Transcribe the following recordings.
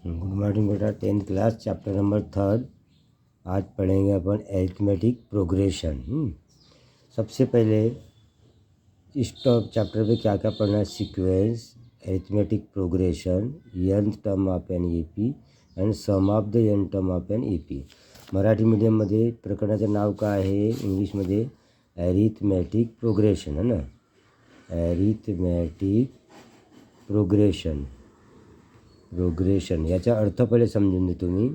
Good morning बेटा। 10th class chapter number 3 आज पढ़ेंगे अपन अरिथमेटिक प्रोग्रेशन। सबसे पहले इस चैप्टर पे क्या क्या पढ़ना है? Sequence, arithmetic progression, nth term of an AP and sum of the n term of an AP। Marathi मीडियममध्ये प्रकरणाचं नाव काय आहे? इंग्लिशमध्ये अरिथमेटिक प्रोग्रेशन है ना, अरिथमेटिक प्रोग्रेशन याचा अर्थ पहिले समजून देतो मी।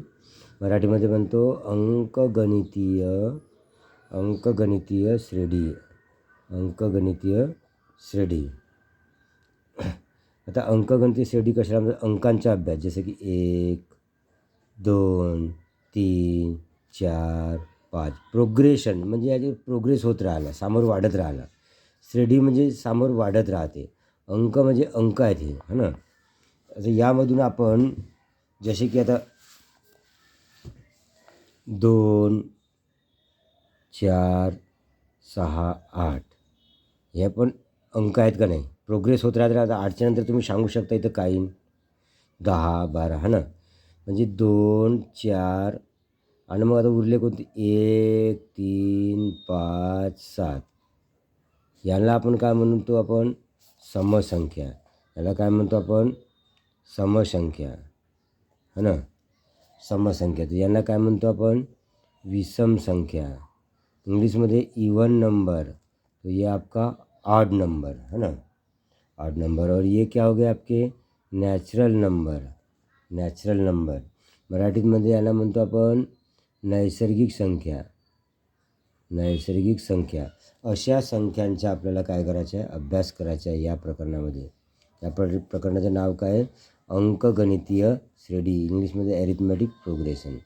मराठीमध्ये म्हणतो अंकगणितीय श्रेणी। आता अंकगणितीय श्रेणी कशाला म्हणजे अंकांचा अभ्यास, जसे की 1 2 3 4 5। प्रोग्रेशन म्हणजे याची प्रोग्रेस होत राहिला, समोर वाढत राहिला। श्रेणी म्हणजे समोर वाढत राहते। अंक म्हणजे अंक आहेत हे, है ना। आता यामधून आपण जसे की आता 2 4 6 8 हे पण अंक आहेत का नाही? प्रोग्रेस होत राहत राहता। 8च्या नंतर तुम्ही सांगू शकता इथं काही 10 12 है ना, म्हणजे 2 4 आणि मग आता उरले कोणते 1 3 5 7। याला आपण काय म्हणतो? आपण समसंख्या। याला काय म्हणतो आपण? समसंख्या है ना, समसंख्या। तर यांना काय म्हणतो आपण? विषम संख्या। इंग्लिशमध्ये इवन नंबर, तो ये आपका ऑड नंबर है ना, ऑड नंबर। और ये क्या हो गए आपके? Natural number. मराठीमध्ये याला म्हणतो आपण नैसर्गिक संख्या। अशा संख्यांचा आपल्याला काय करायचं आहे? अभ्यास करायचा आहे या प्रकरणामध्ये। या प्रकरणाचं नाव काय आहे? अंकगणितीय श्रेणी, इंग्लिशमध्ये अरिथमेटिक प्रोग्रेशन।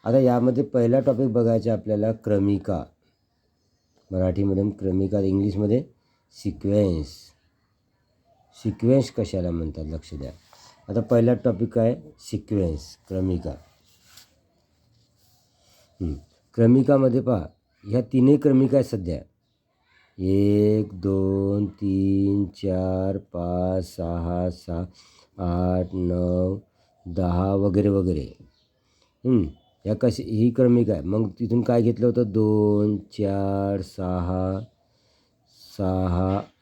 आता यामध्ये पहिला टॉपिक बघायचा आपल्याला क्रमिका। मराठीमध्ये क्रमिका, इंग्लिशमध्ये सिक्वेन्स कशाला म्हणतात लक्ष द्या। आता पहिला टॉपिक काय? सिक्वेन्स, क्रमिका। क्रमिकामध्ये पहा, ह्या तीनही क्रमिका आहेत सध्या। 1 2 3 4 5 6 7 8 9 10 वगैरे वगैरे। या कशी ही क्रमिका आहे। मग तिथून काय घेतलं होतं? 2 4 6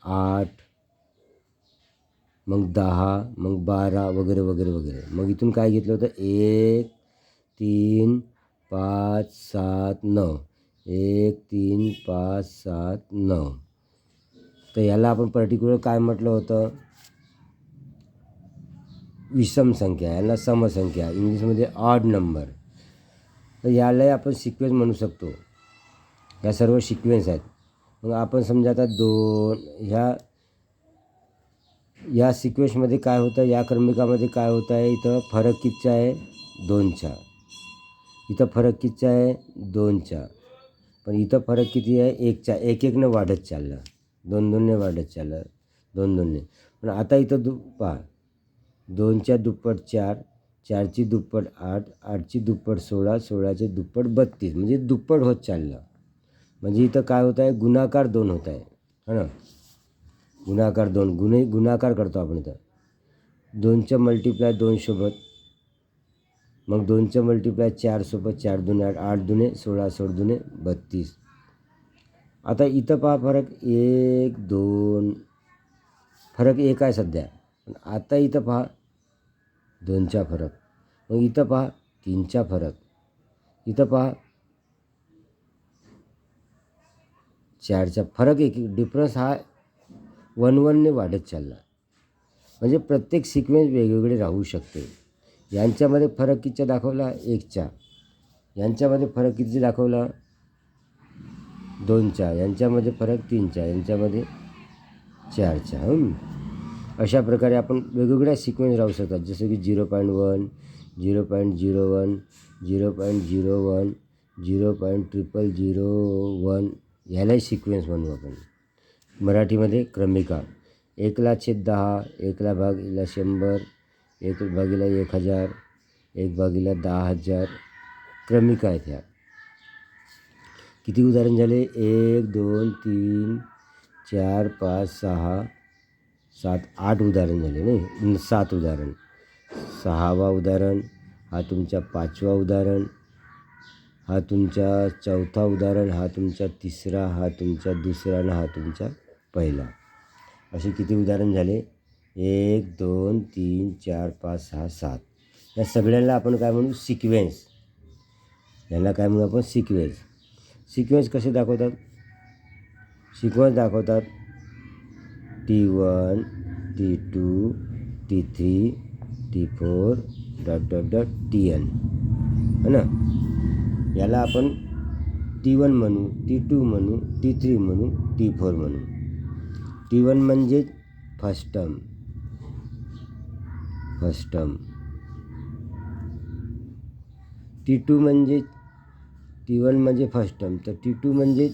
8 मग 10 मग 12 वगैरे वगैरे वगैरे। मग इथून काय घेतलं होतं? 1 3 5 7 9, 1 3 5 7 9। तर याला आपण पर्टिक्युलर काय म्हटलं होतं? विषम संख्या। याला समसंख्या, इंग्लिशमध्ये ऑड नंबर। तर यालाही आपण सिक्वेन्स म्हणू शकतो। या सर्व सिक्वेन्स आहेत। मग आपण समजा आता 2 या सिक्वेन्समध्ये काय होतं? या क्रमिकामध्ये काय होत आहे? इथं फरक कितीचा आहे? 2चा। इथं फरक कितीचा आहे? 2चा। पण इथं फरक किती आहे? 1चा। 1-1ने वाढत चाललं, 2-2ने वाढत चाललं, 2-2ने। पण आता इथं पहा, 2च्या दुप्पट 4, 4ची दुप्पट 8, 8ची दुप्पट 16, 16चे दुप्पट 32, म्हणजे दुप्पट होत चाललं। म्हणजे इथं काय होत आहे? गुणाकार 2 होत आहे, है ना। गुणाकार 2, गुणाकार करतो आपण इथं। 2चं मल्टिप्लाय 2 सोबत, मग 2चं मल्टिप्लाय 4 सोबत, 4 2 8, 8 2 16, 16 2 32। आता इथं पहा फरक 1 2, फरक 1 आहे सध्या। पण आता इथं पहा 2चा फरक, मग इथं पहा 3चा फरक, इथं पहा 4चा फरक। एक डिफरन्स हा 1-1ने वाढत चालला। म्हणजे प्रत्येक सिक्वेन्स वेगवेगळे राहू शकते। यांच्यामध्ये फरक कितीचा दाखवला? 1चा। यांच्यामध्ये फरक कितीचा दाखवला? 2चा। यांच्यामध्ये फरक 3चा। यांच्यामध्ये 4चा। अशा प्रकारे आपण वेगवेगळ्या सिक्वेन्स राहू शकतात, जसं की 0.1 0.01 0.01 0.0001। ह्यालाही सिक्वेन्स म्हणू आपण। मराठीमध्ये क्रमिका 1/10, 1/100, 1/1000, 1/10,000 क्रमिका आहेत ह्या। किती उदाहरण झाले? 1 2 3 4 5 6 7 8 उदाहरण झाले, नाही 7 उदाहरण। 6वा उदाहरण, हा तुमचा 5वा उदाहरण, हा तुमचा 4था उदाहरण, हा तुमचा 3रा, हा तुमचा 2रा आणि हा तुमचा 1ला. असे किती उदाहरण झाले? 1 2 3 4 5 6 7. या सगळ्यांना आपण काय म्हणू? सिक्वेन्स. याला काय म्हणू आपण? सिक्वेन्स. सिक्वेन्स कसे दाखवतात? सिक्वेन्स दाखवतात T1 T2 T3 T4 ... Tn, है ना. याला आपण T1 म्हणू, T2 म्हणू, T3 म्हणू, T4 म्हणू. T1 म्हणजे फर्स्ट टर्म. T2 म्हणजे T1 म्हणजे फर्स्ट टर्म, तर T2 म्हणजे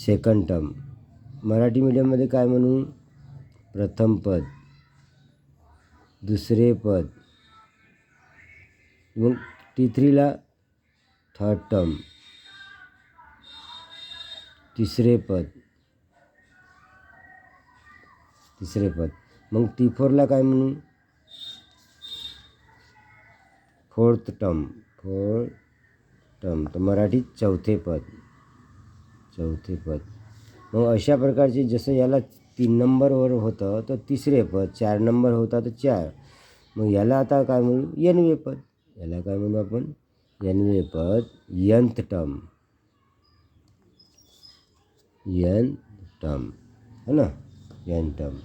सेकंड टर्म. मराठी मीडियममध्ये काय म्हणू? प्रथम पद, दुसरे पद. मग T3ला थर्ड टर्म, तिसरे पद. मग T4ला काय म्हणू? Fourth term. तर मराठीत चौथे पद. मग अशा प्रकारचे, जसं याला 3 नंबरवर होतं तर तिसरे पद, 4 नंबर होता तर 4. मग याला आता काय म्हणू? nवे पद. याला काय म्हणू आपण? nवे पद, nth टर्म. है ना, n टर्म.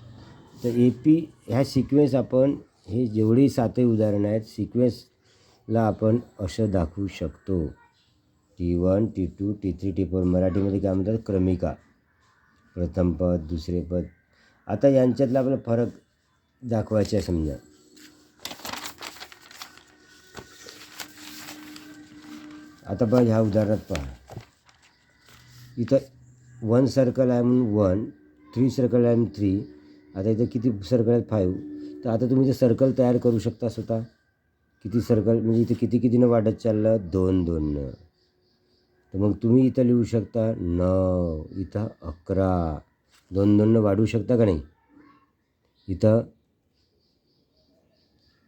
तर AP ह्या सिक्वेन्स आपण, हे जेवढी 7 उदाहरणं आहेत, सिक्वेन्सला आपण असं दाखवू शकतो. T1 T2 T3 T4. मराठीमध्ये काय म्हणतात? क्रमिका. प्रथम पद, दुसरे पद. आता यांच्यातला आपला फरक दाखवायचा आहे. समजा आता बघा, ह्या उदाहरणात पहा, इथं 1 सर्कल आहे म्हणून 1, 3 सर्कल आहे म्हणून 3. आता इथं किती सर्कल आहेत? 5. तर आता तुम्ही ते सर्कल तयार करू शकता स्वतः. किती सर्कल म्हणजे इथं कितीनं वाढत चाललं? 2 2नं. तर मग तुम्ही इथं लिहू शकता 9, इथं 11. 2 2नं वाढवू शकता का नाही? इथं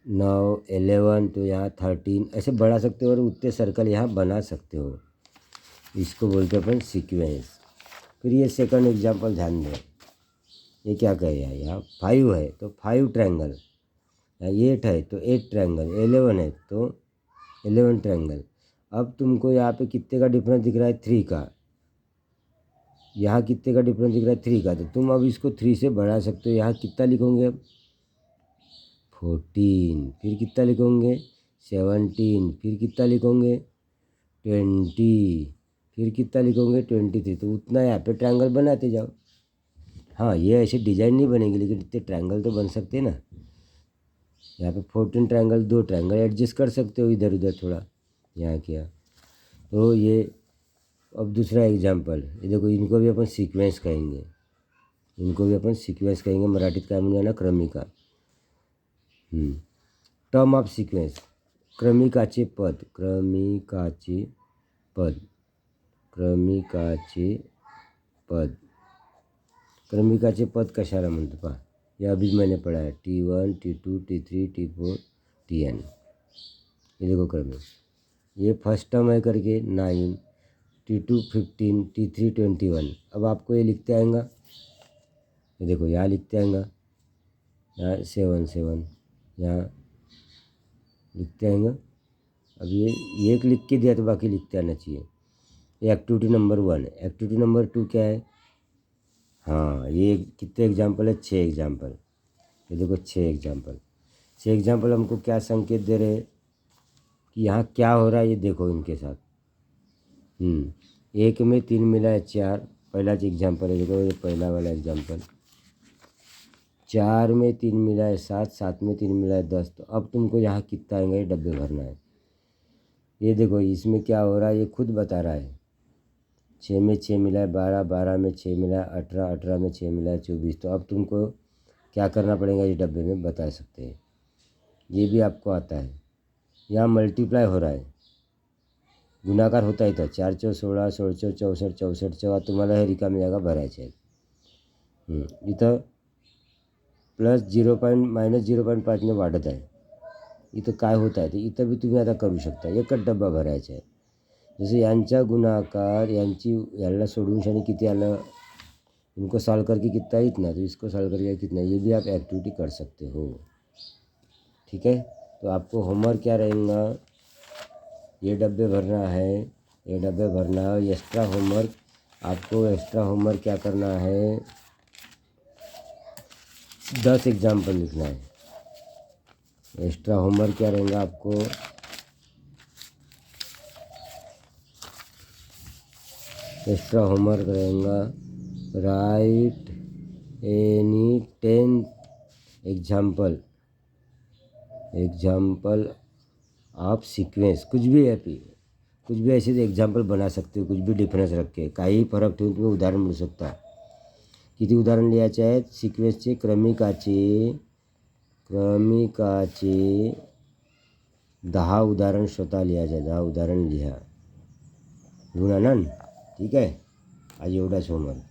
9 11, तो यहाँ 13. ऐसे बढ़ा सकते हो और उतने सर्कल यहाँ बना सकते हो. इसको बोलते अपन सीक्वेंस. फिर ये सेकंड एग्जाम्पल ध्यान दें. ये क्या कह रहा है? यहाँ 5 है तो 5 ट्रायंगल, यहाँ 8 है तो 8 ट्रायंगल, 11 है तो 11 ट्रायंगल. अब तुमको यहाँ पे कितने का डिफरेंस दिख रहा है? 3 का. यहाँ कितने का डिफरेंस दिख रहा है? 3 का. तो तुम अब इसको 3 से बढ़ा सकते हो. यहाँ कितना लिखोगे? अब 14. फिर कितना लिखोगे? 17. फिर कितना लिखोगे? 20. फिर कितना लिखोगे? 23. तो उतना यहाँ पे ट्रायंगल बनाते जाओ. हाँ, ये ऐसे डिज़ाइन नहीं बनेगी, लेकिन इतने ट्रायंगल तो बन सकते हैं ना. यहाँ पे 14 ट्रायंगल, 2 ट्रायंगल एडजस्ट कर सकते हो इधर उधर थोड़ा, यहाँ किया. तो ये अब दूसरा एग्जाम्पल, ये देखो, इनको भी अपन सिक्वेंस कहेंगे. मराठीत काय म्हणूया ना? क्रमिका. Term of sequence. क्रमिकाचे पद. क्रमिकाचे पद कशाला म्हणतो पहा. या अभी मैंने पढ़ा है. T1 T2 T3 T4 Tn. ये देखो क्रमिक. ये फर्स्ट टर्म है करके 9, T2 15, T3 21. अब आपको ये लिखते आएगा, ये देखो यहाँ लिखते आएगा, यहाँ 7 7, यहाँ लिखते आएगा. अब ये एक लिख के दिया तो बाकी लिखते आना चाहिए. ये एक्टिविटी नंबर 1. एक्टिविटी नंबर 2 क्या है? हाँ, ये कितने एग्जाम्पल है? 6 एग्जाम्पल. ये देखो 6 एग्जाम्पल. 6 एग्जाम्पल हमको क्या संकेत दे रहे हैं कि यहाँ क्या हो रहा है, ये देखो इनके साथ. 1 में 3 मिला है 4. पहला एग्जाम्पल है, देखो ये पहला वाला एग्जाम्पल. 4 में 3 मिला है 7, 7 में 3 मिला है 10. तो अब तुमको यहाँ कितना आएंगे? ये डब्बे भरना है. ये देखो इसमें क्या हो रहा है, ये खुद बता रहा है. 6 में 6 मिला है 12, 12 में 6 मिला है 18, 18 में 6 मिला है 24. तो अब तुमको क्या करना पड़ेगा? इस डब्बे में बता सकते हैं. ये भी आपको आता है. यहाँ मल्टीप्लाई हो रहा है, गुणाकार होता है. इथं 4 4 16, 16 4 64, 64 तुम्हाला हे रिकामी जागा भरायची आहे. इथं प्लस -0.5ने वाढत आहे. इथं काय होत आहे ते इथं बी तुम्ही आता करू शकता. एकच डब्बा भरायचा आहे. जसं यांचा गुणाकार याला सोडून शनी किती आलं, इनको सॉल्व करके कितना इतना, तो इसको सॉल्व करके कितना, ये भी आप एक्टिविटी कर सकते हो. ठीक है. तो आपको होमवर्क क्या रहेगा, ये डब्बे भरना है, ये डब्बे भरना है. एक्स्ट्रा होमवर्क क्या करना है, 10 एग्जाम्पल लिखना है. एक्स्ट्रा होमवर्क क्या रहेगा आपको, एक्स्ट्रा होमवर्क रहेगा right any 10 example of sequence. कुछ भी ऐसे एग्जाम्पल बना सकते हो, कुछ भी डिफरन्स रख के. काही फरक ठेवून तुम्ही उदाहरण मिळू शकता. किती उदाहरण लिहायचे आहेत, सिक्वेन्सचे क्रमिकाचे 10 उदाहरण स्वतः लिहायचे. 10 उदाहरण लिहा. लिहून आणा. ठीक आहे. आज एवढाच होमवर्क.